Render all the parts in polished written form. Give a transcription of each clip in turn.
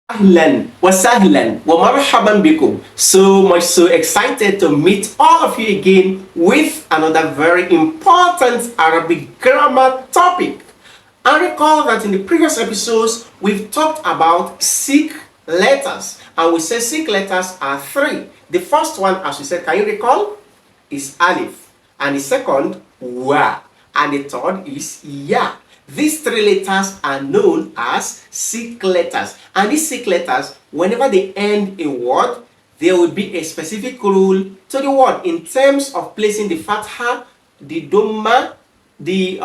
Ahlan wa sahlan wa marhaban bikum. So excited to meet all of you again with another very important Arabic grammar topic. And recall that in the previous episodes we've talked about Sikh letters, and we said Sikh letters are three. The first one, as we said, can you recall, is Alif, and the second Wa, and the third is Ya. These three letters are known as Sikh letters, and these Sikh letters, whenever they end a word, there will be a specific rule to the word in terms of placing the fatha, the dhamma, the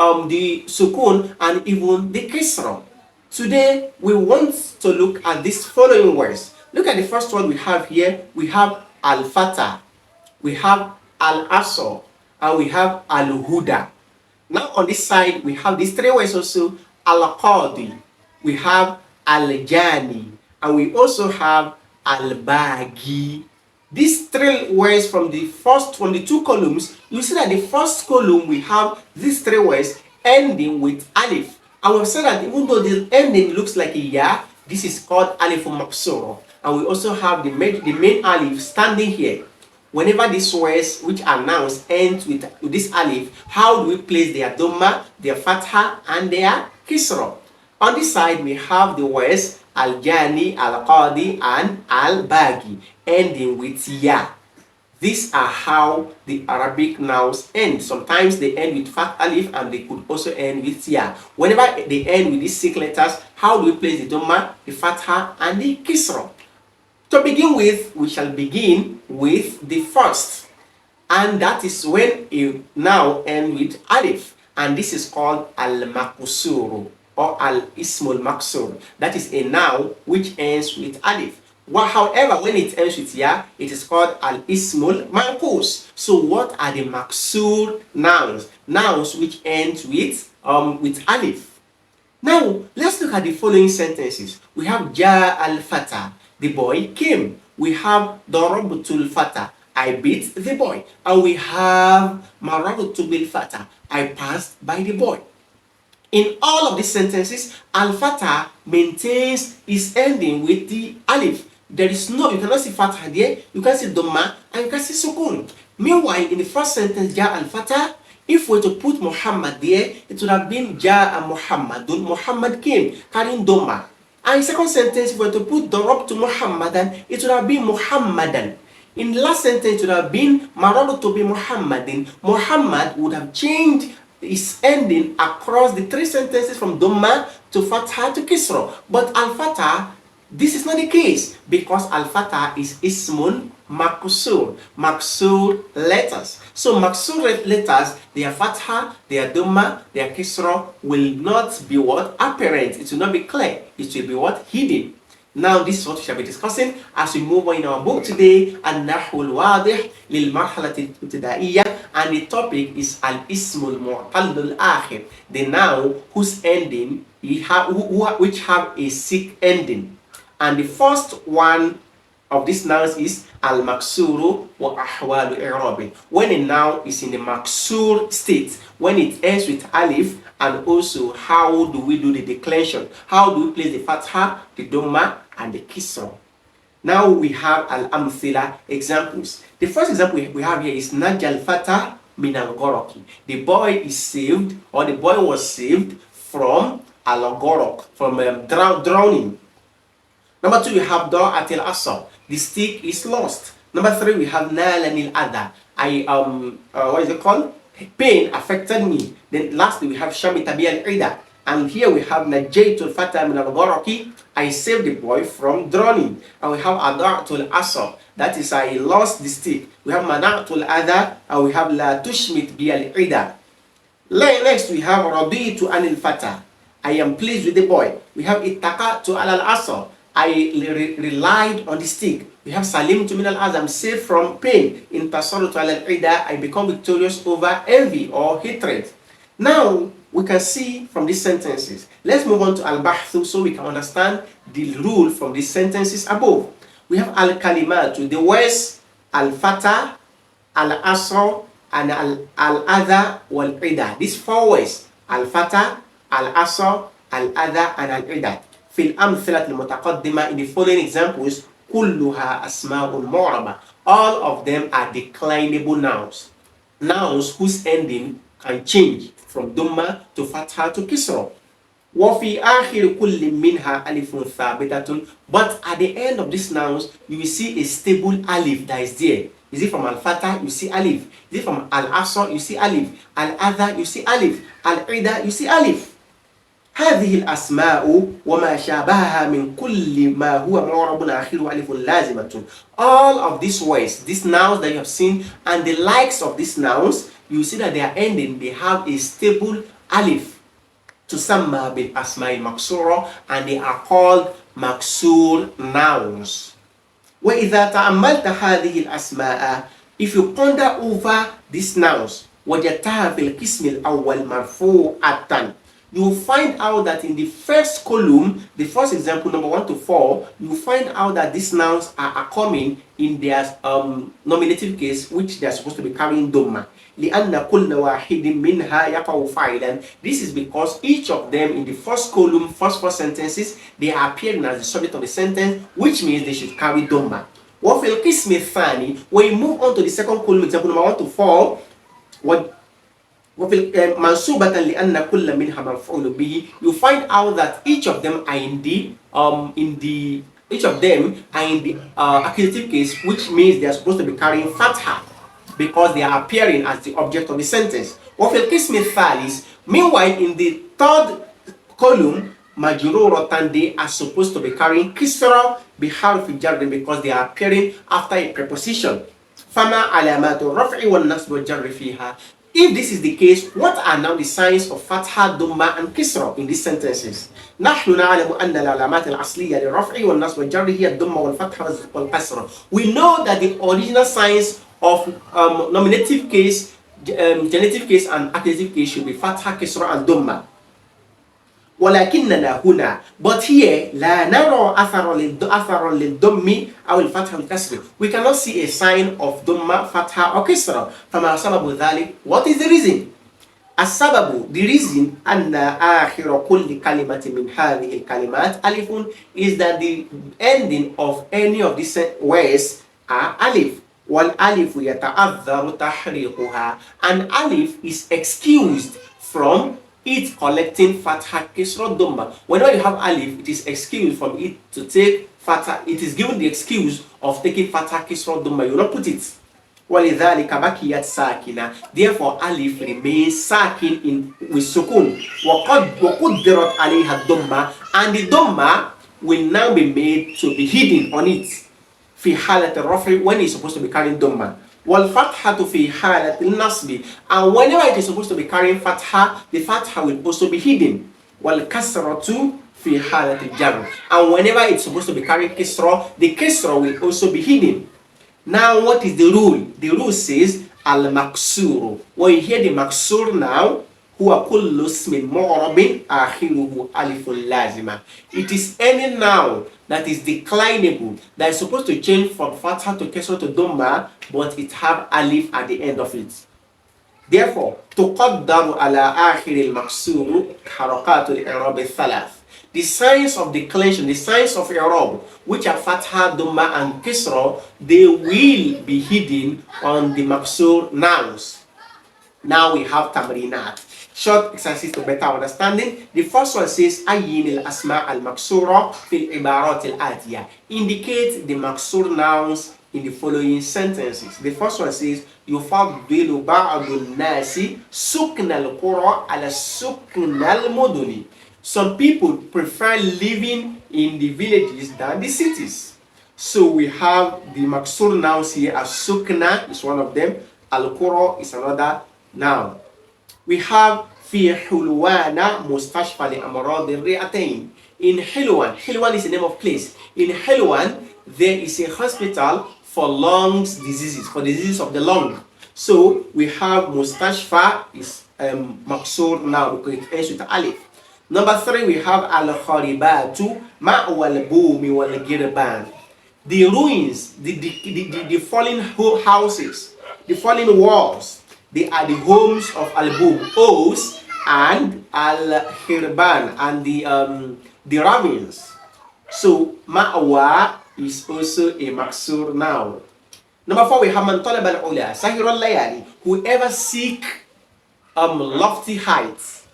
sukun, and even the kisra. Today we want to look at these following words. Look at the first one we have here. We have al-fatah, we have al-asr, and we have al-huda. Now on this side, we have these three words also, al-qadi, we have al-jani, and we also have al-bagi. These three words from the two columns, you see that the first column we have these three words ending with alif. And we've said that even though the ending looks like a ya, this is called alif Maqsur. And we also have the main alif standing here. Whenever these words which are nouns end with this alif, how do we place their dhamma, their fatha, and their kisra? On this side, we have the words al-jani, al-qadi, and al-bagi, ending with ya. These are how the Arabic nouns end. Sometimes they end with fat alif, and they could also end with ya. Whenever they end with these Sikh letters, how do we place the dhamma, the fatha, and the kisra? To begin with, we shall begin with the first, and that is when a noun ends with alif, and this is called al-Maqsur or al-ism al-Maqsur. That is a noun which ends with alif. However, when it ends with ya, it is called al-ism al-Manqus. So what are the Maqsur nouns? Nouns which end with alif. Now, let's look at the following sentences. We have ja al-fata, the boy came. We have darabtul fata, I beat the boy. And we have marartu bil fata, I passed by the boy. In all of these sentences, al-fata maintains its ending with the alif. There is no, you cannot see fatha there, you can see dhamma, and you can see sukun. Meanwhile, in the first sentence, ja al-fata, if we were to put Muhammad there, it would have been ja Muhammadun, Muhammad came, carrying dhamma. And in the second sentence, if we were to put darab to Muhammadan, it would have been Muhammadan. In the last sentence, it would have been maradu to be Muhammadin. Muhammad would have changed its ending across the three sentences from dhamma to fatha to kisra. But al-fatah, this is not the case, because al-fatah is ismun Maqsur, Maqsur letters. So Maqsur letters, their fatha, their dhamma, their kisra will not be what? Apparent. It will not be clear. It will be what? Hidden. Now this is what we shall be discussing as we move on in our book today, An-Nahwu al-Wadih lil-Marhalati al-Ibtidaiyya, and the topic is al-Ism al-Mu'tal al-Akhir, the noun whose ending which have a Sikh ending. And the first one of these nouns is al-Maqsuru wa ahwalu i'rabi. When a noun is in the Maqsur state, when it ends with alif, and also how do we do the declension? How do we place the fatha, the dhamma, and the kisra? Now we have al-amthila examples. The first example we have here is Najal Fatah min al-Ghoraqi. The boy is saved, or the boy was saved from al-Ghoraq, from drowning. Number two, we have Da'at al-Asr. The stick is lost. Number three, we have Nalanil Adha. What is it called? Pain affected me. Then lastly, we have Shami Tabi al-Ida. And here we have Najaytul Fatah min al-Ghoraqi. I saved the boy from drowning. And we have Ada'atul Asr. That is, I lost the stick. We have Mana'atul Adha. And we have La Tushmit bi al-Ida. Next, we have Raditu anil Fatah. I am pleased with the boy. We have Ittaqatu al-Asr. I relied on the stick. We have Salim to min al-Azam, saved from pain. In Tasarrutu al-Ida, I become victorious over envy or hatred. Now, we can see from these sentences. Let's move on to al-Bahthu so we can understand the rule from these sentences above. We have al-Kalimatu, the words al-Fatah, al-Asr, and al-Adha wal-Ida. These four words, al-Fatah, al-Asr, al-Adha, and al-Ida. في الأمثلة المتقدمة, in the following examples, كلها أسماء معربة. All of them are declinable nouns. Nouns whose ending can change from Dhamma to Fatha to Kisra. وفي آخر كل منها ألف ثابتة. But at the end of these nouns, you will see a stable alif that is there. Is it from Al-Fatah? You see alif. Is it from Al-Asr? You see alif. Al-Adha? You see alif. Al-Ida? You see alif. هذه الأسماء وما شابهها من كل ما هو معرب آخره ألف لازمة. All of these words, these nouns that you have seen, and the likes of these nouns, you see that they are ending, they have a stable alif. تسمى بالأسماء المقصورة, and they are called Maqsur Nouns. وإذا تأملت هذه الأسماء, if you ponder over these nouns, وجدتها في القسم الأول مرفوعة, you will find out that in the first column, the first example, number 1 to 4, you will find out that these nouns are coming in their nominative case, which they are supposed to be carrying Dhamma. لأن كل واحد منها يقع فاعلا. This is because each of them in the first column, first 4 sentences, they are appearing as the subject of the sentence, which means they should carry Dhamma. وفي القسم الثاني, when you move on to the second column, example number 1 to 4, وفي منصوبة لأن كل منها مفعول به, you find out that each of them are in the accusative case, which means they are supposed to be carrying fatha because they are appearing as the object of the sentence. وفي القسم الثالث, meanwhile in the third column, majruratan, they are supposed to be carrying kisra بحرف جر because they are appearing after a preposition. فما علامات الرفع والنصب والجر فيها. If this is the case, what are now the signs of Fatha, Dhamma, and Kisra in these sentences? نحن نعلم أن العلامات الأصلية للرفع والنصب والجر هي الضمة والفتحة والكسرة. We know that the original signs of nominative case, genitive case, and accusative case should be Fatha, Kisra, and Dhamma. ولكننا هنا, but here لا نرى أثر للضم أو الفتح والكسر. We cannot see a sign of ضمة, فتحة, or كسرة. فما سبب ذلك? What is the reason? السبب, the reason, أن آخر كل كلمة من هذه الكلمات ألف, is that the ending of any of these words are ألف. والألف يتعذر تحريقها, and ألف is excused from it collecting fatha, kisra, dhamma. Whenever you have alif, it is excused from it to take fatha. It is given the excuse of taking fatha, kisra, dhamma. You will not put it. وَلِذَلِكَ بَكِيَتْ سَاكِنَةً. Therefore, alif remains sakin with sukun. وَقُدِّرَتْ عَلَيْهَا الدَّمَّةِ. And the dhamma will now be made to be hidden on it. في حالة الرفع, when it's supposed to be carrying dhamma. والفتحة في حالة النصب, and whenever it is supposed to be carrying fatha, the fatha will also be hidden. والكسرة في حالة الجر, and whenever it's supposed to be carrying kisra, the kisra will also be hidden. Now what is the rule? The rule says al-maqsur. When you hear the maqsur now, huwa kullu ismin mu'rabin akhiruhu alifun lazima. It is any noun that is declinable, that is supposed to change from fatha to kesra to dhamma, but it have alif at the end of it. Therefore, تقدر على آخر المقصور حركات الإعراب الثلاث. The signs of declension, the signs of i'rab, which are fatha, dhamma, and kisra, they will be hidden on the maqsur nouns. Now we have tamrinat, short exercises to better understanding. The first one says ayyin al-asma' al-maqsura fil ibarat al-atiya. Indicate the maqsur nouns in the following sentences. The first one says yufaddilu ba'du an-nasi sukna al-qura ala sukna al-muduni. Some people prefer living in the villages than the cities. So we have the maqsur nouns here as sukna is one of them, al-qura is another noun. We have في حلوان مستشفى لأمراض الرئتين. In Hilwan, Hilwan is the name of place. In Hilwan, there is a hospital for lungs diseases, for diseases of the lung. So we have mustashfa is maqsur now because it ends with alif. Number 3, we have al-kharibatu ma'wal bumi wal girban. The ruins, the fallen houses, the fallen walls, they are the homes of al-bum, O's, and al-hirban, and the the ravines. So ma'wa is also a Maqsur noun. Number 4, we have man talab al-ula, sahir al-layali, whoever seek lofty heights.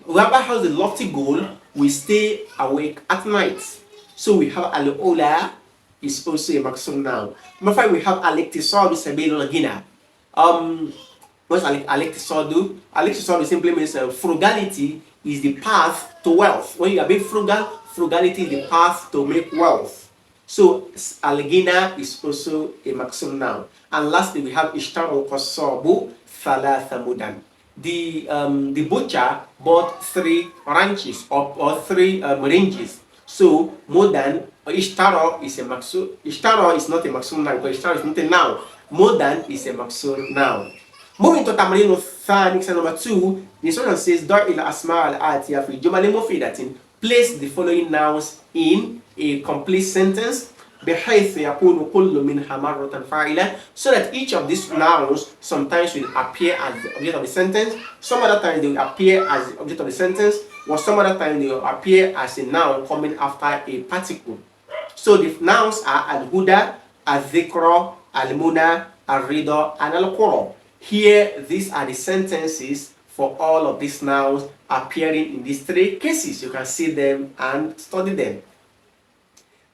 Whoever has a lofty goal will stay awake at night. So we have al-ula is also a Maqsur noun. Number 5, we have al-iktisadu sabilul ghina. What's al-iktisadu? Al-iktisadu simply means frugality is the path to wealth. When you are being frugal, frugality is the path to make wealth. So al-ghina is also a Maqsur noun. And lastly, we have ishtaru qasabu thalatha mudan. The butcher bought 3 ranches or 3 ranges. So mudan or ishtara is a Maqsur. Ishtara is not a Maqsur noun because ishtara is not a noun. Mudan is a Maqsur noun. Moving to Tamrin Thani, number 2, the instruction says Dar ila asma al-atiya fi jumali mufidatin. Place the following nouns in a complete sentence بحيث يكون كل منها مرة فاعلة, so that each of these nouns sometimes will appear as the object of the sentence, some other times they will appear as the object of the sentence, or some other times they will appear as a noun coming after a particle. So the nouns are al-huda, al-dhikra, al-muna, al-rida, and al-qura. Here, these are the sentences for all of these nouns appearing in these 3 cases. You can see them and study them.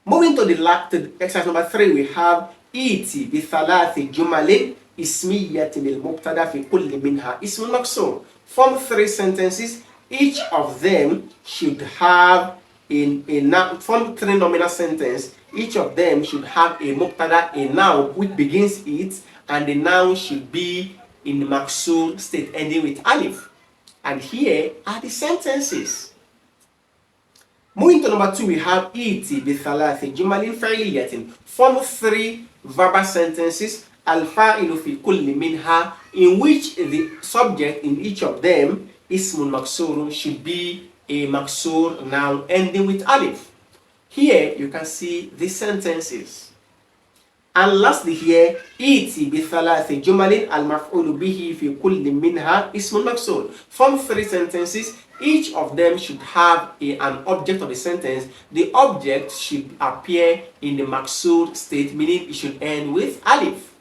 Moving to the exercise number 3, we have iti bi thalathi jumalin ismiyatin lil mubtada fi kulli minha ismun maqsur. Form 3 sentences, each of them should have form 3 nominal sentence, each of them should have a mubtada, a noun which begins it, and the noun should be in the maqsur state ending with alif. And here are the sentences. Moving to number 2, we have iti bi thalathi jumalin fa'iliyatin. Form 3 verbal sentences, al-fa'ilu fi kulli minha, in which the subject in each of them, ismun maqsurun, should be a maqsur noun ending with alif. Here you can see the sentences. And lastly here, iti bi thalathi jumalin al-maf'ulu bihi fi kulli minha ismun maqsur. Form 3 sentences, each of them should have an object of the sentence. The object should appear in the maqsur state, meaning it should end with alif.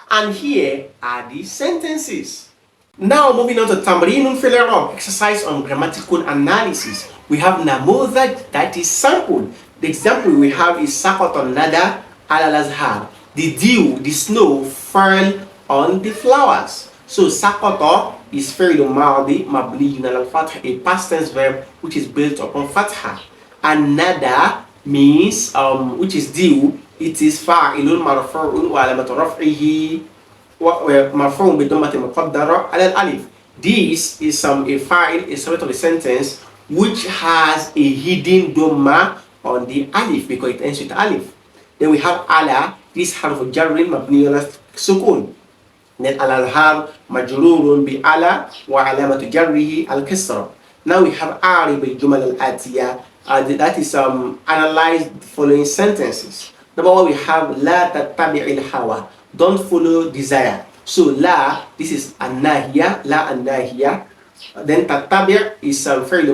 And here are the sentences. Now moving on to tamrinun fil i'rab, exercise on grammatical analysis. We have namudhaj, that is sample. The example we have is saqata nada ala al-azhar. The dew, the snow, fell on the flowers. So saqata is fi'l madi mabniyun ala al-fath, a past tense verb which is built upon fatha. And nada means which is dew, it is fa'ilun marfu'un wa alamatu raf'ihi marfu'un bi dhammati muqaddara ala al-alif. This is a fa'il, a subject of the sentence which has a hidden dhamma on the alif because it ends with alif. Then we have ala, this harf jarrin mabni ala sukun. Then al-azhar majrurun bi ala wa alamatu jarrihi al-kasra. Now we have arib al-jumal al-atiya, that is analyze the following sentences. Number 1, we have la tattabi' al-hawa, don't follow desire. So la, this is an-nahiya, la an-nahiya. Then tattabi' is fi'l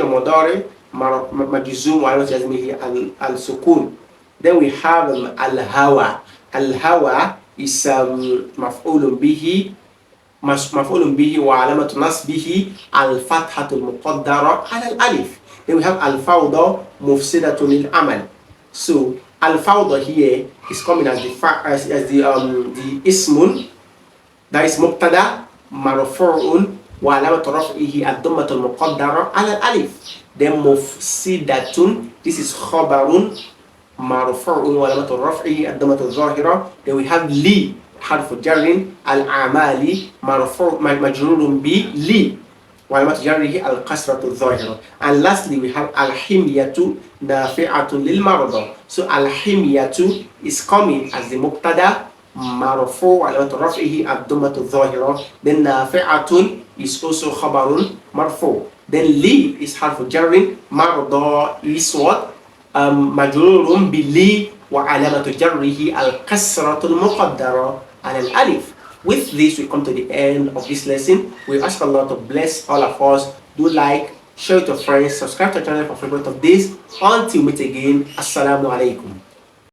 mudari majzum wa alamatu jazmihi al-sukun. Then we have al-hawa. Al-hawa is maf'ulun bihi wa alamatu nasbihi al-fathatul muqaddara ala al-alif. Then we have al-fawda mufsidatun lil amal. So al-fawda here is coming as the ismun, that is mubtada marfu'un wa alamatu raf'ihi ad-dammatul muqaddara ala al-alif. Then mufsidatun, this is khabarun marfu'un wa alamatu raf'ihi ad-dammatu adh-dhahira. Then we have li, harfu jarrin, al-amali majrurun bi li wa alamatu jarrihi al-kasratu adh-dhahira. And lastly we have al-himyatu nafi'atun lil marada. So al-himyatu is coming as the mubtada marfu' wa alamatu raf'ihi ad-dammatu adh-dhahira. Then nafi'atun is also khabarun marfu'. Then li is harfu jarrin, marada is what? Majrurun bili wa alamatu jarrihi al-kasratul muqaddara ala al-alif. With this we come to the end of this lesson. We ask Allah to bless all of us. Do like, share with your friends, subscribe to the channel for favorite of this. Until we meet again, Assalamu alaikum.